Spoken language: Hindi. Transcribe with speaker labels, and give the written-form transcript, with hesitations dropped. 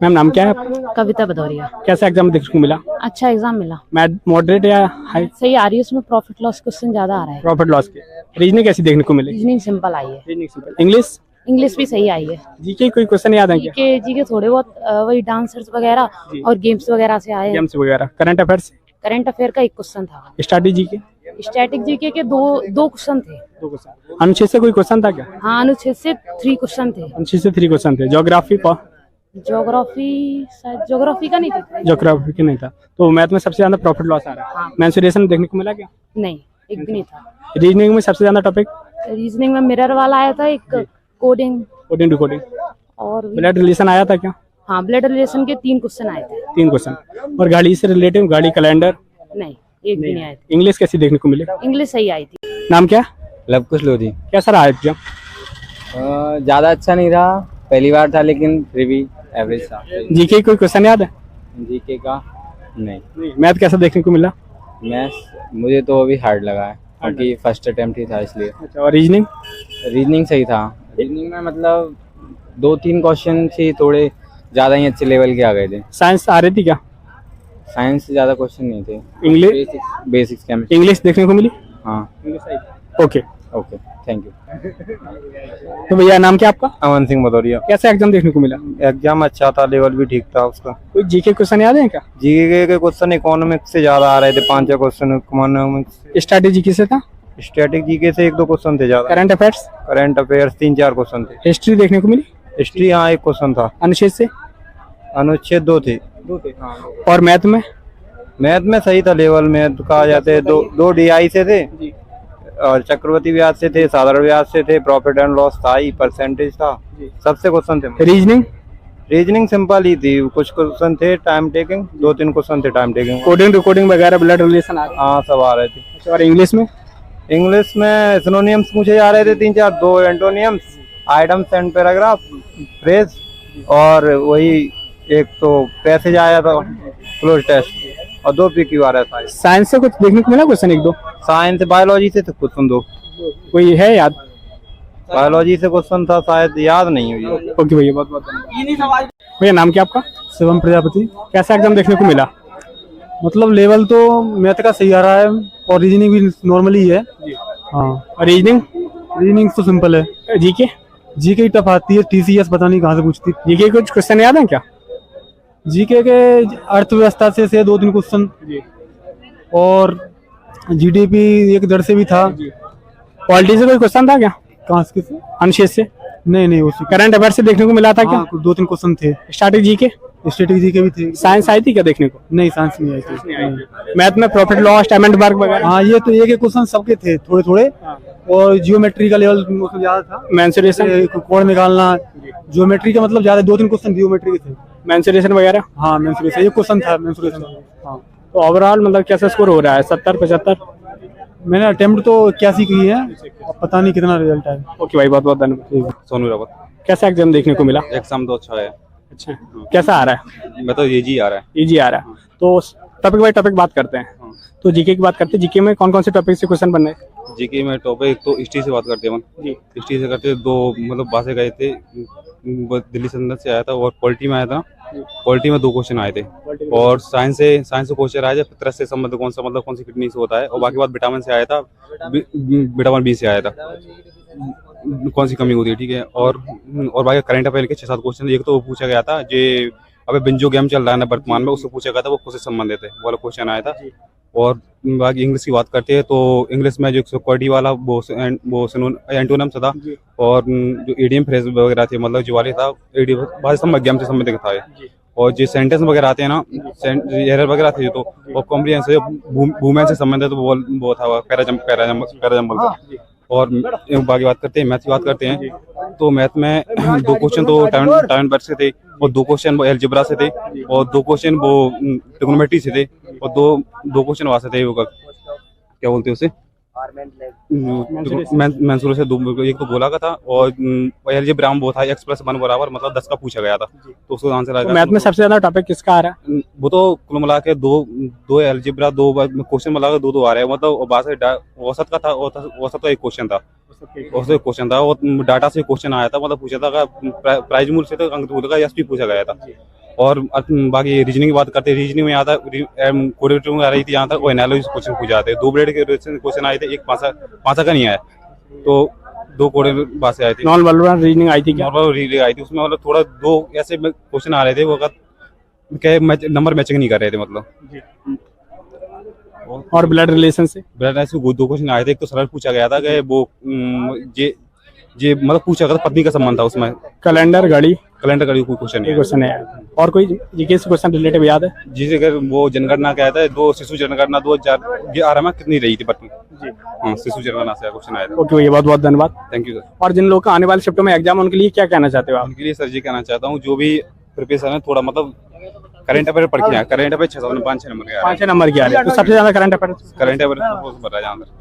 Speaker 1: मैम नाम क्या है आपका?
Speaker 2: कविता भदौरिया।
Speaker 1: कैसा एग्जाम देखने को मिला?
Speaker 2: अच्छा एग्जाम मिला।
Speaker 1: मैथ मॉडरेट या हाई?
Speaker 2: सही आ रही है, उसमें प्रॉफिट लॉस क्वेश्चन ज्यादा आ रहा है।
Speaker 1: प्रॉफिट लॉस के रीजनिंग कैसी देखने को मिली?
Speaker 2: रीजनिंग सिंपल आई है।
Speaker 1: Reasoning simple. इंग्लिश?
Speaker 2: इंग्लिश भी सही आई है।
Speaker 1: जीके कोई क्वेश्चन याद है क्या?
Speaker 2: जीके थोड़े बहुत वही डांसर्स वगैरह और गेम्स वगैरह से आए हैं।
Speaker 1: गेम्स वगैरह। Current affairs?
Speaker 2: करंट अफेयर का एक क्वेश्चन था।
Speaker 1: Static GK?
Speaker 2: स्टैटिक जीके के दो क्वेश्चन थे।
Speaker 1: 2 क्वेश्चन। अनुच्छेद से कोई क्वेश्चन था क्या?
Speaker 2: हाँ, अनुच्छेद से 3 क्वेश्चन थे।
Speaker 1: अनुच्छेद से 3 क्वेश्चन थे। ज्योग्राफी
Speaker 2: शायद ज्योग्राफी का नहीं था।
Speaker 1: ज्योग्राफी की नहीं था। तो मैथ में सबसे ज्यादा प्रॉफिट लॉस आ रहा है।
Speaker 2: हाँ।
Speaker 1: मेंसुरेशन देखने को मिला क्या?
Speaker 2: नहीं, एक भी नहीं था।
Speaker 1: रीजनिंग में सबसे ज्यादा टॉपिक?
Speaker 2: रीजनिंग में मिरर वाला आया था, एक कोडिंग
Speaker 1: कोडिंग डिकोडिंग
Speaker 2: और
Speaker 1: ब्लड रिलेशन आया था क्या?
Speaker 2: हाँ, ब्लड रिलेशन के 3 क्वेश्चन आए थे।
Speaker 1: 3 क्वेश्चन। और गाड़ी से रिलेटिव गाड़ी कैलेंडर?
Speaker 2: नहीं, एक भी नहीं आए थे।
Speaker 1: इंग्लिश कैसी देखने को मिली?
Speaker 2: इंग्लिश सही आई थी।
Speaker 1: नाम क्या?
Speaker 3: लव कुछ लोधी।
Speaker 1: कैसा रहा एग्जाम?
Speaker 3: ज़्यादा अच्छा नहीं रहा, पहली बार था, लेकिन फिर भी एवरेज था।
Speaker 1: जीके कोई क्वेश्चन याद है?
Speaker 3: जीके का नहीं।
Speaker 1: मैथ कैसा देखने को मिला?
Speaker 3: मैथ्स मुझे तो अभी हार्ड लगा है, क्योंकि फर्स्ट अटेम्प्ट ही था इसलिए।
Speaker 1: अच्छा, और रीजनिंग?
Speaker 3: रीजनिंग सही था। रीजनिंग में मतलब 2-3 क्वेश्चन से थोड़े ज़्यादा ही अच्छे लेवल के आ गए थे।
Speaker 1: साइंस आ रही थी क्या?
Speaker 3: साइंस से ज़्यादा क्वेश्चन नहीं थे।
Speaker 1: इंग्लिश?
Speaker 3: Basics chemistry.
Speaker 1: इंग्लिश देखने को मिली?
Speaker 3: हाँ।
Speaker 1: Okay
Speaker 3: okay, thank you.
Speaker 1: तो भैया नाम क्या आपका?
Speaker 4: अमन सिंह भदौरिया।
Speaker 1: कैसा एग्जाम देखने को मिला?
Speaker 4: एग्जाम अच्छा था, लेवल भी ठीक था उसका।
Speaker 1: कोई जीके क्वेश्चन याद है क्या?
Speaker 4: जीके के क्वेश्चन इकोनॉमिक्स से ज्यादा आ रहे थे, 5 क्वेश्चन इकोनॉमिक्स।
Speaker 1: स्ट्रैटेजी किसे था?
Speaker 4: स्टैटिक जीके से 1-2 क्वेश्चन थे ज्यादा।
Speaker 1: Current affairs?
Speaker 4: Current affairs 3-4 question थे।
Speaker 1: हिस्ट्री देखने को मिली?
Speaker 4: हिस्ट्री हाँ 1 क्वेश्चन था।
Speaker 1: अनुच्छेद से?
Speaker 4: अनुच्छेद 2 थे।
Speaker 1: और मैथ में?
Speaker 4: मैथ में सही था, लेवल मैथ का आ जाते 2 DI से थे और चक्रवर्ती ब्याज से थे, साधारण ब्याज से थे, प्रॉफिट एंड लॉस था ही, परसेंटेज था, सबसे क्वेश्चन थे।
Speaker 1: रीजनिंग?
Speaker 4: रीजनिंग सिंपल ही थी, कुछ क्वेश्चन थे टाइम टेकिंग, 2-3 क्वेश्चन थे टाइम टेकिंग।
Speaker 1: कोडिंग रिकॉर्डिंग वगैरह ब्लड रिलेशन आ रहा
Speaker 4: हाँ सब आ रहे थे।
Speaker 1: है। और इंग्लिश में?
Speaker 4: इंग्लिश में सिनोनियम्स पूछे जा रहे थे 3-4, 2 एंटोनियम्स, आइटम्स एंड पैराग्राफ, फ्रेज, और वही एक तो पैसेज आया था, क्लोज टेस्ट, और 2 PQ आ रहा था।
Speaker 1: साइंस से कुछ देखने को मिला क्वेश्चन 1-2?
Speaker 4: साइंस बायोलॉजी से थे क्वेश्चन 2।
Speaker 1: कोई है याद?
Speaker 4: बायोलॉजी से क्वेश्चन था, शायद याद नहीं हुई।
Speaker 1: ओके भैया, बहुत बहुत धन्यवाद। भैया नाम क्या आपका?
Speaker 5: शिवम प्रजापति।
Speaker 1: कैसा एग्जाम देखने को मिला?
Speaker 5: मतलब लेवल तो मैथ का सही आ रहा है और रीजनिंग भी नॉर्मली है। हाँ।
Speaker 1: और रीजनिंग?
Speaker 5: रीजनिंग तो सिंपल है।
Speaker 1: जीके?
Speaker 5: जीके टफ आती है, TCS पता नहीं कहाँ से पूछती।
Speaker 1: जीके कुछ क्वेश्चन याद है क्या?
Speaker 5: जीके के अर्थव्यवस्था से 2-3 क्वेश्चन, और GDP 1 से भी था।
Speaker 1: पॉलिटी से कोई क्वेश्चन था क्या?
Speaker 5: कहाँ से?
Speaker 1: अनुच्छेद से?
Speaker 5: नहीं उसी
Speaker 1: करंट अफेयर से देखने को मिला था क्या?
Speaker 5: हाँ, 2-3 क्वेश्चन थे।
Speaker 1: Static GK?
Speaker 5: स्टैटिक जीके भी थे।
Speaker 1: साइंस आई थी क्या देखने को?
Speaker 5: नहीं, साइंस नहीं आई थी।
Speaker 1: मैथ में प्रॉफिट लॉस टाइम वर्क वगैरह?
Speaker 5: हाँ, ये तो एक क्वेश्चन सबके थे थोड़े थोड़े, और जियोमेट्री का लेवल ज्यादा था।
Speaker 1: मेंसुरेशन?
Speaker 5: कोण निकालना, ज्योमेट्री का मतलब ज्यादा, 2-3 क्वेश्चन जियोमेट्री के थे।
Speaker 1: मेंसुरेशन वगैरह?
Speaker 5: हाँ, मेंसुरेशन 1 क्वेश्चन था मेंसुरेशन। हाँ।
Speaker 1: तो ओवरऑल मतलब कैसा स्कोर हो रहा है? 70-75?
Speaker 5: मैंने अटेम्प्ट तो 81 की है, अब पता नहीं कितना रिजल्ट है।
Speaker 1: ओके भाई, बहुत बहुत धन्यवाद।
Speaker 6: सोनू रावत।
Speaker 1: कैसा एग्जाम देखने को मिला?
Speaker 6: एग्जाम तो अच्छा है।
Speaker 1: अच्छा, कैसा आ रहा है?
Speaker 6: मैं तो इजी आ रहा है।
Speaker 1: इजी आ रहा है। तो टॉपिक बाय टॉपिक बात करते हैं। तो जीके की बात करते हैं। जीके में कौन कौन से टॉपिक से क्वेश्चन बनने?
Speaker 6: जीके में टॉपिक तो हिस्ट्री से बात करते हैं
Speaker 1: जी।
Speaker 6: हिस्ट्री से करते 2 मतलब बासे गए थे, दिल्ली संसद से आया था, और पॉलिटी में आया था। पॉलिटी में 2 क्वेश्चन आए थे, और साइंस से क्वेश्चन आया था, फितरत से संबंध कौन सी किडनी से होता है, और बाकी बात विटामिन से आया था, विटामिन B से आया था, कौन सी कमी होती है, ठीक है। और बाकी करंट अफेयर के 6-7 क्वेश्चन। एक तो वो पूछा गया था जे अबे बिंजो गेम चल रहा है ना वर्तमान में, उससे पूछा गया था, वो उससे संबंधित है, वो वाला क्वेश्चन आया था। और बाकी इंग्लिश की बात करते हैं तो इंग्लिश में जो सिक्योरिटी वाला वो एंटोनिम्स था, और जो इडियम फ्रेज वगैरह थे, मतलब जो वाले था गेम से संबंधित था। और जो सेंटेंस वगैरह आते हैं ना, एरर वगैरह थे तो, और कॉम्प्रिहेंसिव वुमेन से संबंधित वो था, पैराजम्बल था। और बाकी बात करते हैं मैथ की बात करते हैं तो मैथ में 2 क्वेश्चन तो टाइम वर्क से थे, और 2 क्वेश्चन वो एलजेब्रा से थे, और 2 क्वेश्चन वो ट्रिग्नोमेट्री से थे, और दो क्वेश्चन वहाँ से थे, वो क्या बोलते हैं उसे, मैंसुर से 2, एक तो गोला का था, और एलजेब्रा में वो था x+1 बराबर मतलब 10 का पूछा गया था, तो उसको आंसर आएगा।
Speaker 1: मैथ में सबसे ज्यादा टॉपिक किसका आ रहा है?
Speaker 6: वो तो कुल मिला के 2 एलजेब्रा 2 क्वेश्चन मिला के 2 आ रहे हैं, मतलब औसत का था, औसत का 1 क्वेश्चन था, और डाटा से क्वेश्चन आया था, मतलब पूछा था प्राइज मूल्य से तो अंक का SP पूछा गया था। और बाकी रीजनिंग की बात करते हैं, रीजनिंग में आता कोऑर्डिनेटर में आ रही थी यहाँ तक, वो एनालिसिस क्वेश्चन पूछे जाते हैं। 2 ब्लेड के क्वेश्चन आए थे, एक पांचा का नहीं आया, तो 2 कोऑर्डिनेटर बात से आए थे।
Speaker 1: नॉन वर्बल रीजनिंग आई थी क्या?
Speaker 6: नॉर्मल रीजनिंग आई थी, उसमें मतलब थोड़ा 2 ऐसे क्वेश्चन आ रहे थे, वो क्या नंबर मैचिंग नहीं कर रहे थे मतलब।
Speaker 1: और ब्लड रिलेशन से
Speaker 6: ब्लड ऐसे 2 क्वेश्चन आए थे। एक तो सरल पूछा गया था कि वो ये मतलब पूछा गया था पत्नी का संबंध था उसमें।
Speaker 1: कैलेंडर घड़ी
Speaker 6: कैलेंडर का कोई क्वेश्चन नहीं है।
Speaker 1: क्वेश्चन है। और कोई जीके से क्वेश्चन रिलेटिव याद है?
Speaker 6: जिसे अगर वो जनगणना कहता है, 2 शिशु जनगणना 2011 में कितनी रही थी पत्नी। हाँ, शिशु जनगणना से क्वेश्चन आया था।
Speaker 1: ओके भैया, बहुत बहुत धन्यवाद।
Speaker 6: Thank you sir.
Speaker 1: और जिन लोगों का आने वाले शिफ्टों में एग्जाम, उनके लिए क्या कहना चाहते हो आप?
Speaker 6: उनके लिए सर जी कहना चाहता हूँ, जो भी प्रिपरेशन है थोड़ा मतलब करंट अफेयर पढ़ के, करंट अफेयर 5-6 नंबर के आ रहे हैं।
Speaker 1: 5 नंबर की आ रही है, तो सबसे ज्यादा करंट अफेयर
Speaker 6: करंट अफेयर भर रहा है यहाँ पर।